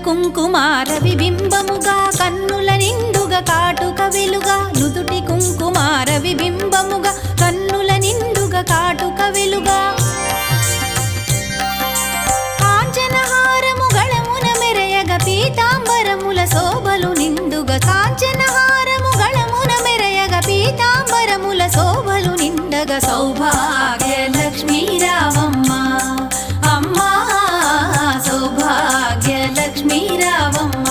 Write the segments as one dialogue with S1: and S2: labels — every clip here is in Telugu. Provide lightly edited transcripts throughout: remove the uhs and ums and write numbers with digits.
S1: కుంకుమార విబింబముగా కన్నుల నిండుగా కాటుక వెలుగా నుదుటి కుంకుమార విబింబముగా కన్నుల నిండుగా కాటుక వెలుగా కాంచనహారము గళమున మెరయగ పీతాంబరముల శోభలు నిండుగా కాంచనహారము గళమున మెరయగ పీతాంబరముల శోభలు నిండగా సౌభాగ్య లక్ష్మీ రావమ్మ అమ్మా సౌభాగ్య లక్ష్మీ రావమ్మ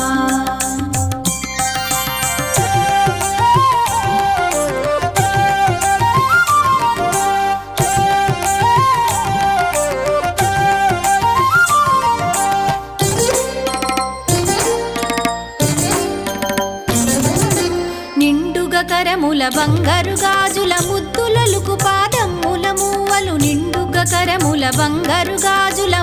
S1: నిండుగా కరముల బంగారు గాజుల ముద్దులలుకు పాదముల మూవలు నిండుగా కరముల బంగారు గాజుల